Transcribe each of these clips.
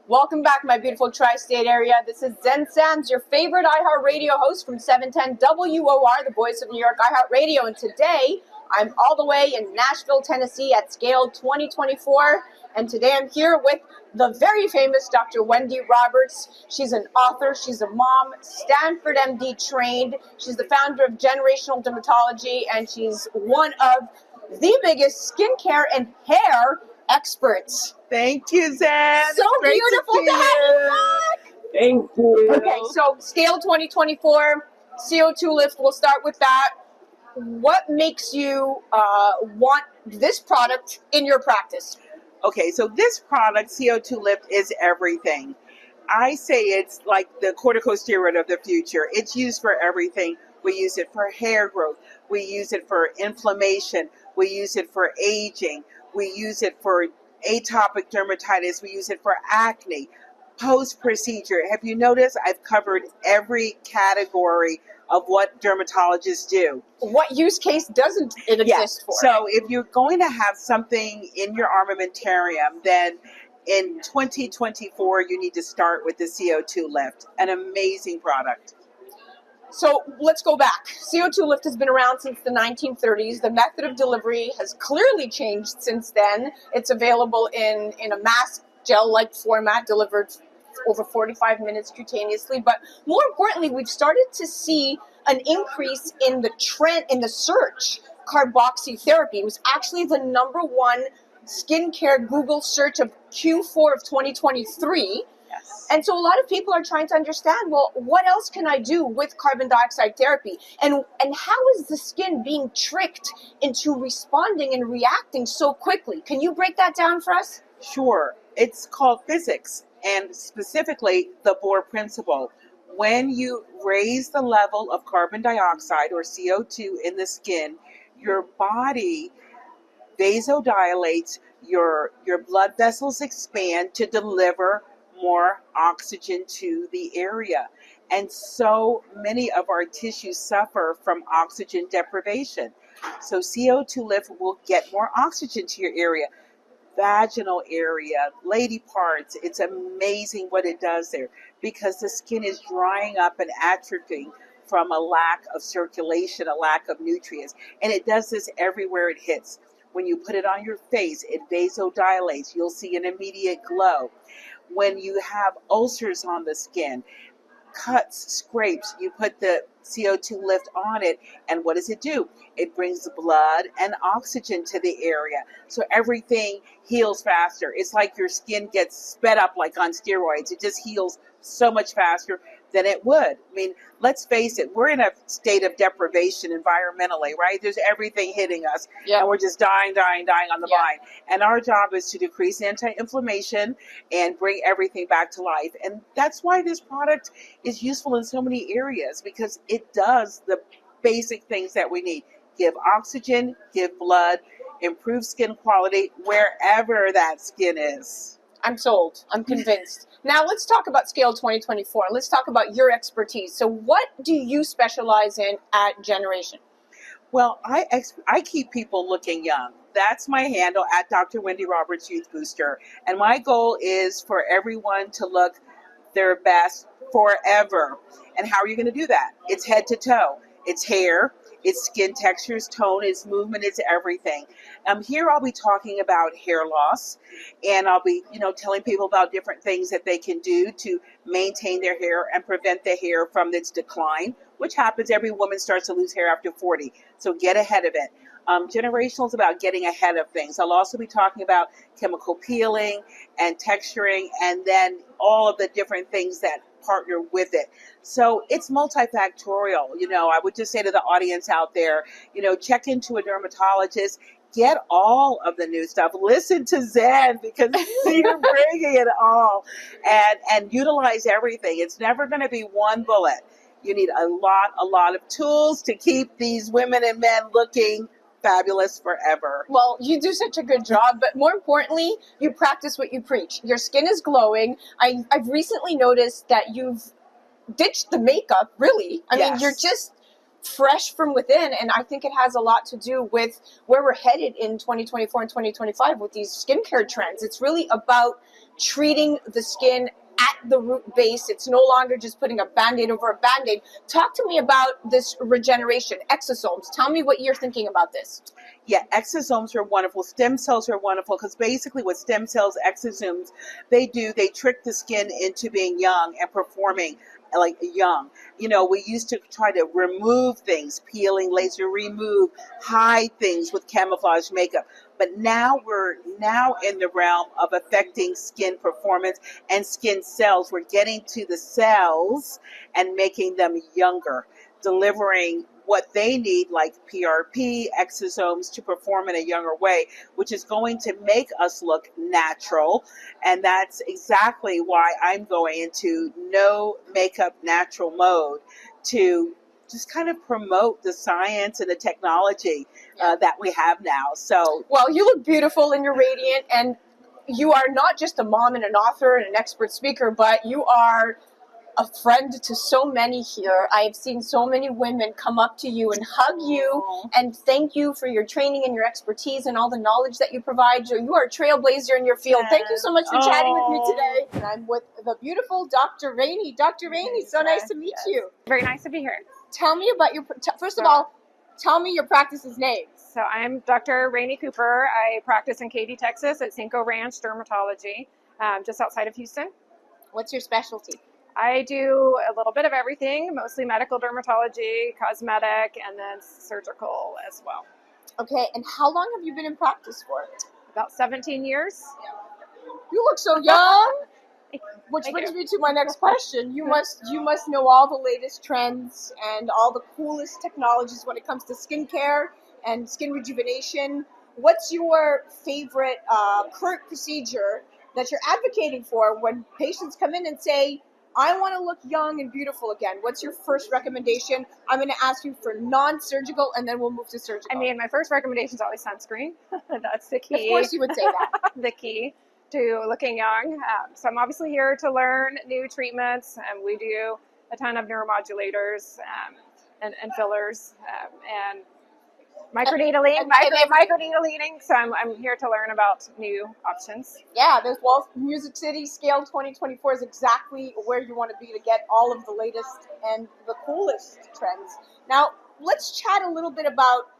Welcome back, my beautiful tri-state area. This is Zen Sam's, your favorite iHeartRadio host from 710 WOR, the voice of New York iHeartRadio. And today, I'm all the way in Nashville, Tennessee at Scale 2024. And today I'm here with the very famous Dr. Wendy Roberts. She's an author, she's a mom, Stanford MD trained. She's the founder of Generational Dermatology, and she's one of the biggest skincare and hair experts. Thank you, Zen. So beautiful to have you back. Thank you. Okay, so Scale 2024, CO2Lift, we'll start with that. What makes you want this product in your practice? Okay, so this product, CO2Lift, is everything. I say it's like the corticosteroid of the future. It's used for everything. We use it for hair growth. We use it for inflammation. We use it for aging. We use it for atopic dermatitis. We use it for acne. Post-procedure. Have you noticed I've covered every category of what dermatologists do? What use case doesn't it exist for? So if you're going to have something in your armamentarium, then in 2024, you need to start with the CO2Lift, an amazing product. So let's go back. CO2Lift has been around since the 1930s. The method of delivery has clearly changed since then. It's available in a mask gel-like format, delivered over 45 minutes cutaneously. But more importantly, we've started to see an increase in the trend, in the search. Carboxy therapy was actually the number one skincare Google search of Q4 of 2023. Yes. And so a lot of people are trying to understand, well, what else can I do with carbon dioxide therapy? And how is the skin being tricked into responding and reacting so quickly? Can you break that down for us? Sure. It's called physics, and specifically the Bohr principle. When you raise the level of carbon dioxide or CO2 in the skin, your body vasodilates, your blood vessels expand to deliver more oxygen to the area. And so many of our tissues suffer from oxygen deprivation. So CO2Lift will get more oxygen to your area. Vaginal area, lady parts, it's amazing what it does there because the skin is drying up and atrophying from a lack of circulation, a lack of nutrients. And it does this everywhere it hits. When you put it on your face, it vasodilates. You'll see an immediate glow. When you have ulcers on the skin, cuts, scrapes, you put the CO2Lift on it, and what does it do? It brings blood and oxygen to the area, so everything heals faster. It's like your skin gets sped up like on steroids. It just heals so much faster than it would. I mean, let's face it, we're in a state of deprivation environmentally, right? There's everything hitting us, and we're just dying on the vine. And our job is to decrease anti-inflammation and bring everything back to life. And that's why this product is useful in so many areas, because it does the basic things that we need. Give oxygen, give blood, improve skin quality wherever that skin is. I'm sold. I'm convinced. Now let's talk about Scale 2024. Let's talk about your expertise. So what do you specialize in at Generation? Well, I keep people looking young. That's my handle, at Dr. Wendy Roberts Youth Booster. And my goal is for everyone to look their best forever. And how are you going to do that? It's head to toe. It's hair. It's skin textures, tone, it's movement, it's everything. Here I'll be talking about hair loss, and I'll be, telling people about different things that they can do to maintain their hair and prevent the hair from its decline, which happens. Every woman starts to lose hair after 40, so get ahead of it. Generational is about getting ahead of things. I'll also be talking about chemical peeling and texturing, and then all of the different things that partner with it. So it's multifactorial. I would just say to the audience out there, check into a dermatologist, get all of the new stuff, listen to Zen, because you're bringing it all, and utilize everything. It's never going to be one bullet. You need a lot of tools to keep these women and men looking fabulous forever. Well, you do such a good job, but more importantly, you practice what you preach. Your skin is glowing. I've recently noticed that you've ditched the makeup, really. I mean, you're just fresh from within, and I think it has a lot to do with where we're headed in 2024 and 2025 with these skincare trends. It's really about treating the skin at the root base. It's no longer just putting a Band-Aid over a Band-Aid. Talk to me about this regeneration, exosomes. Tell me what you're thinking about this. Yeah, exosomes are wonderful. Stem cells are wonderful because basically what stem cells, exosomes, they trick the skin into being young and performing like young. We used to try to remove things, peeling, laser remove, hide things with camouflage makeup. But now we're in the realm of affecting skin performance and skin cells. We're getting to the cells and making them younger, delivering what they need, like PRP, exosomes, to perform in a younger way, which is going to make us look natural. And that's exactly why I'm going into no makeup natural mode, to just kind of promote the science and the technology that we have now. So, well, you look beautiful and you're radiant, and you are not just a mom and an author and an expert speaker, but you are a friend to so many here. I have seen so many women come up to you and hug you and thank you for your training and your expertise and all the knowledge that you provide. You are a trailblazer in your field. Yes. Thank you so much for chatting with me today. And I'm with the beautiful Dr. Rainey. Dr. Rainey, so nice to meet you. Very nice to be here. Tell me about first of all, tell me your practice's name. So I'm Dr. Rani Cooper. I practice in Katy, Texas at Cinco Ranch Dermatology, just outside of Houston. What's your specialty? I do a little bit of everything, mostly medical dermatology, cosmetic, and then surgical as well. Okay, and how long have you been in practice for? About 17 years. You look so young. Which brings me to my next question. You must know all the latest trends and all the coolest technologies when it comes to skincare and skin rejuvenation. What's your favorite current procedure that you're advocating for when patients come in and say, I want to look young and beautiful again? What's your first recommendation? I'm going to ask you for non-surgical, and then we'll move to surgical. I mean, my first recommendation is always sunscreen. That's the key. Of course you would say that. The key to looking young. So I'm obviously here to learn new treatments. We do a ton of neuromodulators and fillers and microneedling. So I'm here to learn about new options. Yeah, there's Music City Scale 2024 is exactly where you want to be to get all of the latest and the coolest trends. Now, let's chat a little bit about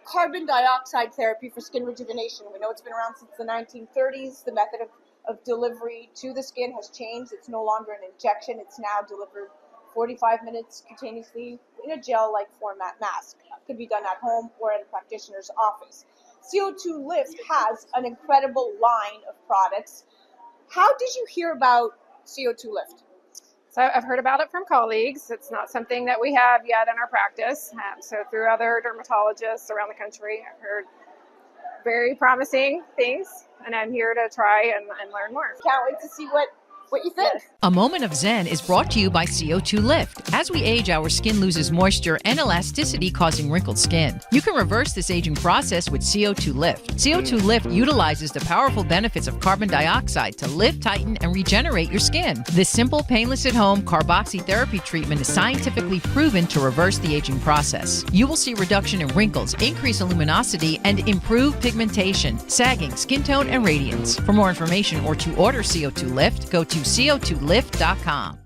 carbon dioxide therapy for skin rejuvenation. We know it's been around since the 1930s. The method of delivery to the skin has changed. It's no longer an injection. It's now delivered 45 minutes continuously in a gel-like format mask. It could be done at home or at a practitioner's office. CO2Lift has an incredible line of products. How did you hear about CO2Lift? So I've heard about it from colleagues. It's not something that we have yet in our practice. So through other dermatologists around the country, I've heard very promising things, and I'm here to try and learn more. Can't wait to see what you think. Yes. A Moment of Zen is brought to you by CO2Lift. As we age, our skin loses moisture and elasticity, causing wrinkled skin. You can reverse this aging process with CO2Lift. CO2Lift utilizes the powerful benefits of carbon dioxide to lift, tighten, and regenerate your skin. This simple, painless at-home Carboxy therapy treatment is scientifically proven to reverse the aging process. You will see reduction in wrinkles, increase in luminosity, and improve pigmentation, sagging, skin tone, and radiance. For more information or to order CO2Lift, go to CO2Lift.com.